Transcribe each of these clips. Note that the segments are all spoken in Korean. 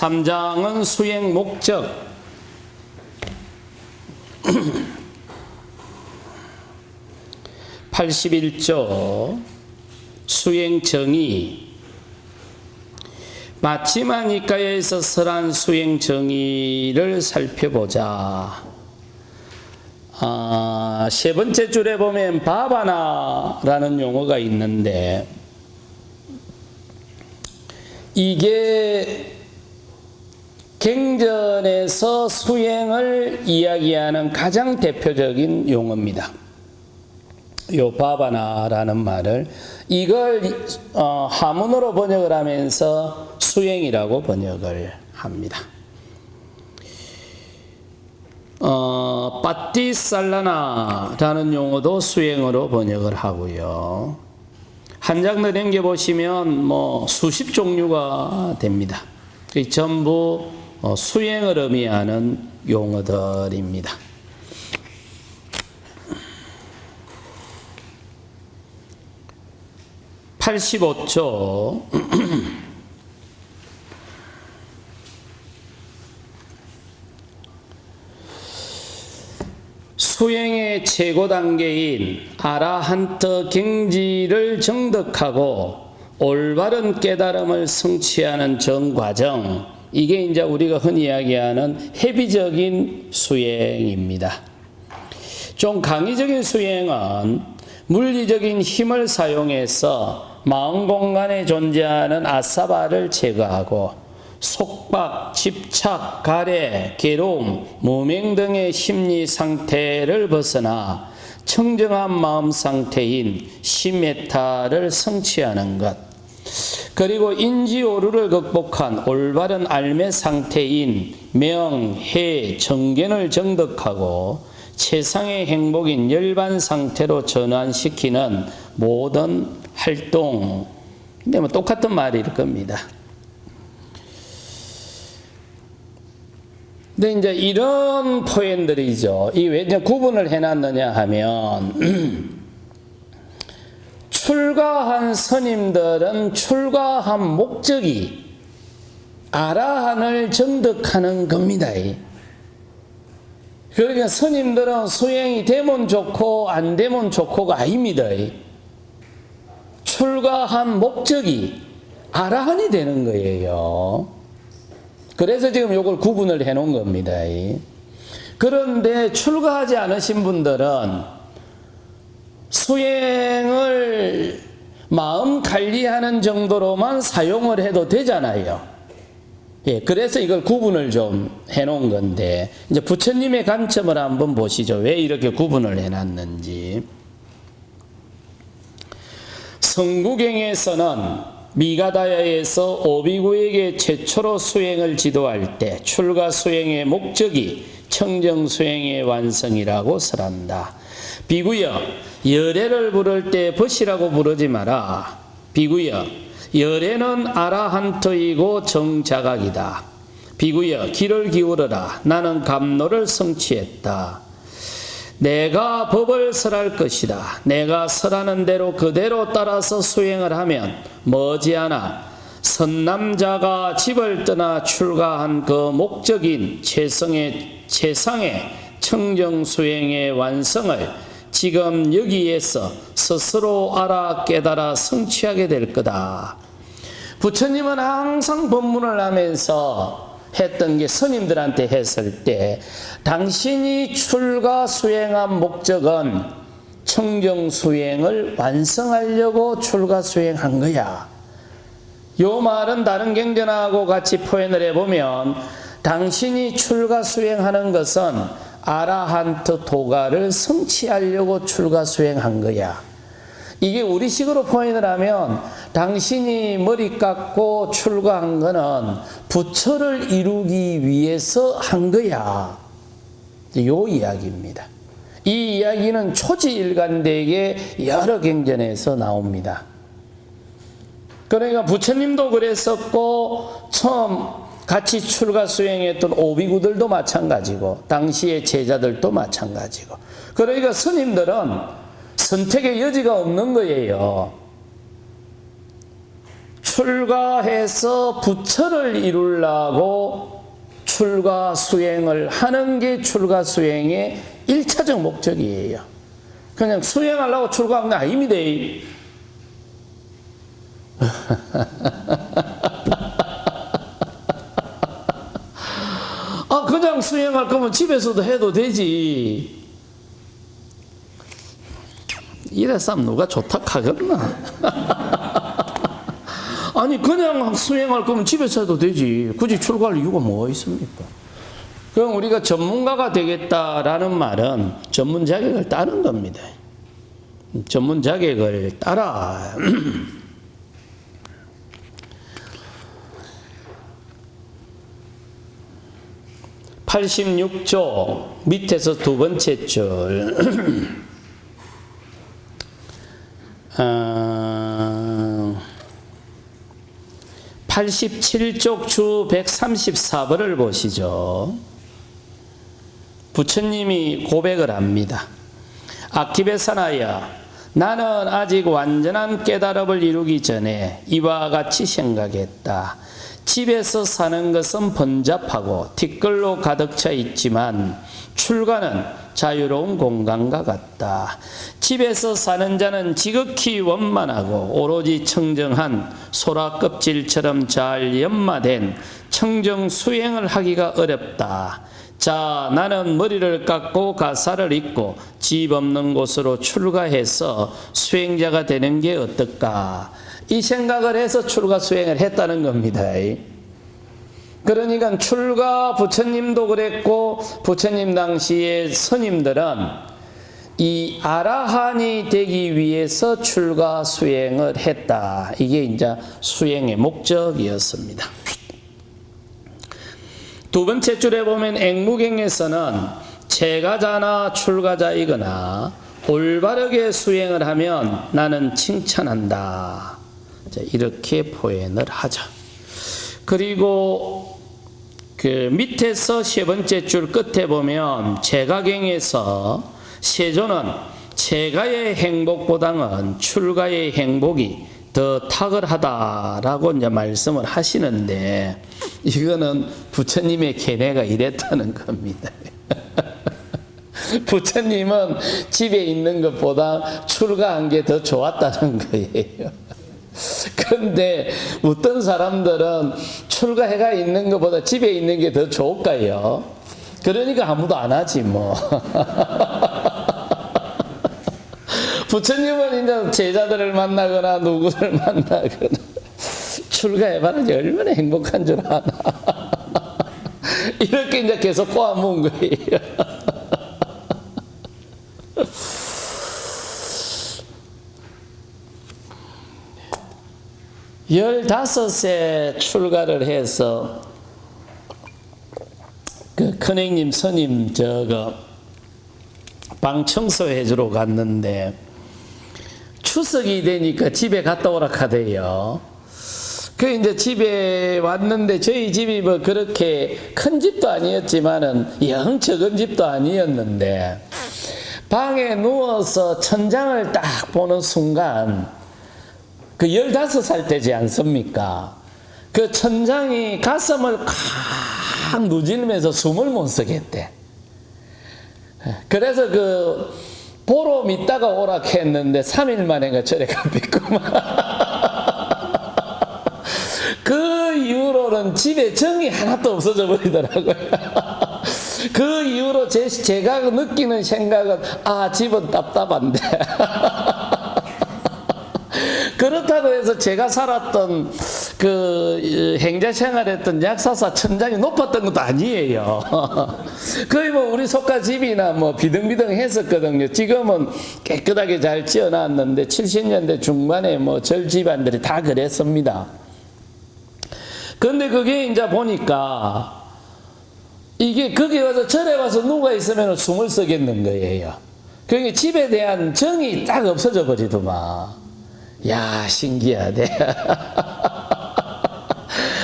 3장은 수행 목적, 81조 수행 정의, 마치마니까야에서 설한 수행 정의를 살펴보자. 세 번째 줄에 보면 바바나라는 용어가 있는데, 이게 갱전에서 수행을 이야기하는 가장 대표적인 용어입니다. 요 바바나라는 말을, 이걸 하문으로 번역을 하면서 수행이라고 번역을 합니다. 빠띠살라나라는 용어도 수행으로 번역을 하고요. 한 장 더 넘겨보시면 수십 종류가 됩니다. 전부 수행을 의미하는 용어들입니다. (85조) 수행의 최고 단계인 아라한트 경지를 정득하고 올바른 깨달음을 성취하는 정과정, 이게 이제 우리가 흔히 이야기하는 회비적인 수행입니다. 좀 강의적인 수행은 물리적인 힘을 사용해서 마음 공간에 존재하는 아사바를 제거하고 속박, 집착, 가래, 괴로움, 무명 등의 심리 상태를 벗어나 청정한 마음 상태인 시메타를 성취하는 것, 그리고 인지오류를 극복한 올바른 알매 상태인 명, 해, 정견을 정득하고 최상의 행복인 열반 상태로 전환시키는 모든 활동. 근데 똑같은 말일 겁니다. 근데 이제 이런 표현들이죠. 이 왜 구분을 해놨느냐 하면, 출가한 스님들은 출가한 목적이 아라한을 정득하는 겁니다. 그러니까 스님들은 수행이 되면 좋고 안 되면 좋고가 아닙니다. 출가한 목적이 아라한이 되는 거예요. 그래서 지금 이걸 구분을 해 놓은 겁니다. 그런데 출가하지 않으신 분들은 수행을 마음 관리하는 정도로만 사용을 해도 되잖아요. 그래서 이걸 구분을 좀 해 놓은 건데, 이제 부처님의 관점을 한번 보시죠. 왜 이렇게 구분을 해 놨는지. 성구경에서는 미가다야에서 오비구에게 최초로 수행을 지도할 때 출가 수행의 목적이 청정 수행의 완성이라고 설한다. 비구여, 열애를 부를 때 벗이라고 부르지 마라. 비구여, 열애는 아라한트이고 정자각이다. 비구여, 귀를 기울여라. 나는 감로를 성취했다. 내가 법을 설할 것이다. 내가 설하는 대로 그대로 따라서 수행을 하면 머지않아 선남자가 집을 떠나 출가한 그 목적인 최상의 청정 수행의 완성을 지금 여기에서 스스로 알아 깨달아 성취하게 될 거다. 부처님은 항상 법문을 하면서 했던 게, 스님들한테 했을 때 당신이 출가 수행한 목적은 청정 수행을 완성하려고 출가 수행한 거야. 요 말은 다른 경전하고 같이 표현을 해보면, 당신이 출가 수행하는 것은 아라한트 도가를 성취하려고 출가 수행한 거야. 이게 우리식으로 표현을 하면, 당신이 머리 깎고 출가한 거는 부처를 이루기 위해서 한 거야. 요 이야기입니다. 이 이야기는 초지일관되게 여러 경전에서 나옵니다. 그러니까 부처님도 그랬었고, 처음 같이 출가 수행했던 오비구들도 마찬가지고, 당시의 제자들도 마찬가지고. 그러니까 스님들은 선택의 여지가 없는 거예요. 출가해서 부처를 이루려고 출가 수행을 하는 게 출가 수행의 1차적 목적이에요. 그냥 수행하려고 출가한 게 아닙니다. 그냥 수행할 거면 집에서도 해도 되지. 이래서 누가 좋다 하겠나? 아니 그냥 수행할 거면 집에서 해도 되지. 굳이 출가할 이유가 뭐가 있습니까? 그럼 우리가 전문가가 되겠다라는 말은 전문 자격을 따는 겁니다. 전문 자격을 따라. 86조 밑에서 두 번째 줄 87쪽 주 134번을 보시죠. 부처님이 고백을 합니다. 아키베사나야, 나는 아직 완전한 깨달음을 이루기 전에 이와 같이 생각했다. 집에서 사는 것은 번잡하고 티끌로 가득 차 있지만 출가는 자유로운 공간과 같다. 집에서 사는 자는 지극히 원만하고 오로지 청정한 소라 껍질처럼 잘 연마된 청정 수행을 하기가 어렵다. 자, 나는 머리를 깎고 가사를 입고 집 없는 곳으로 출가해서 수행자가 되는 게 어떨까? 이 생각을 해서 출가 수행을 했다는 겁니다. 그러니까 출가 부처님도 그랬고 부처님 당시의 스님들은 이 아라한이 되기 위해서 출가 수행을 했다. 이게 이제 수행의 목적이었습니다. 두 번째 줄에 보면 앵무경에서는 재가자나 출가자이거나 올바르게 수행을 하면 나는 칭찬한다. 이렇게 표현을 하죠. 그리고 그 밑에서 세 번째 줄 끝에 보면 재가경에서 세존은 재가의 행복보다는 출가의 행복이 더 탁월하다라고 이제 말씀을 하시는데 이거는 부처님의 견해가 이랬다는 겁니다. 부처님은 집에 있는 것보다 출가한 게 더 좋았다는 거예요. 그런데 어떤 사람들은 출가해가 있는 것보다 집에 있는 게 더 좋을까요? 그러니까 아무도 안 하지 뭐. 부처님은 이제 제자들을 만나거나 누구를 만나거나 출가해봐야지 얼마나 행복한 줄 아나. 이렇게 이제 계속 꼬아먹은 거예요. 15세 출가를 해서 그 큰행님 스님 방 청소해 주러 갔는데 추석이 되니까 집에 갔다 오라 하대요. 그 이제 집에 왔는데 저희 집이 뭐 그렇게 큰 집도 아니었지만은 영 적은 집도 아니었는데 방에 누워서 천장을 딱 보는 순간 그 15살 때지 않습니까? 그 천장이 가슴을 칵 누질면서 숨을 못 쓰겠대. 그래서 그 보러 믿다가 오라 했는데 3일 만에 절에 가뵙구만. 그 이후로는 집에 정이 하나도 없어져 버리더라고요. 그 이후로 제가 느끼는 생각은 집은 답답한데 그렇다고 해서 제가 살았던 그 행자 생활했던 약사사 천장이 높았던 것도 아니에요. 거의 뭐 우리 속가 집이나 뭐 비등비등 했었거든요. 지금은 깨끗하게 잘 지어놨는데 70년대 중반에 뭐 절 집안들이 다 그랬습니다. 근데 그게 이제 보니까 이게 거기 와서 절에 와서 누가 있으면 숨을 쓰겠는 거예요. 그러니까 집에 대한 정이 딱 없어져 버리더만. 야, 신기하대.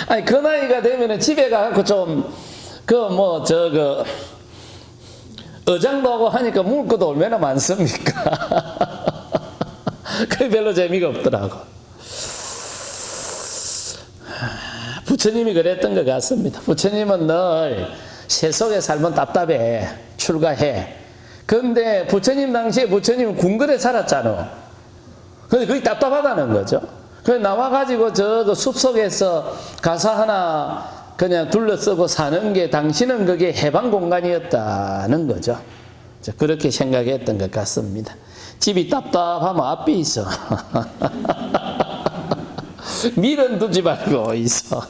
아니, 그 나이가 되면은 집에 가갖고 좀, 어장도 하고 하니까 먹을 것도 얼마나 많습니까? 그게 별로 재미가 없더라고. 부처님이 그랬던 것 같습니다. 부처님은 늘 세속에 살면 답답해. 출가해. 그런데 부처님 당시에 부처님은 궁궐에 살았잖아. 근데 그게 답답하다는 거죠. 그래서 나와가지고 저 숲속에서 가사 하나 그냥 둘러쓰고 사는 게 당신은 그게 해방 공간이었다는 거죠. 그렇게 생각했던 것 같습니다. 집이 답답하면 앞이 있어. 밀은 두지 말고 있어.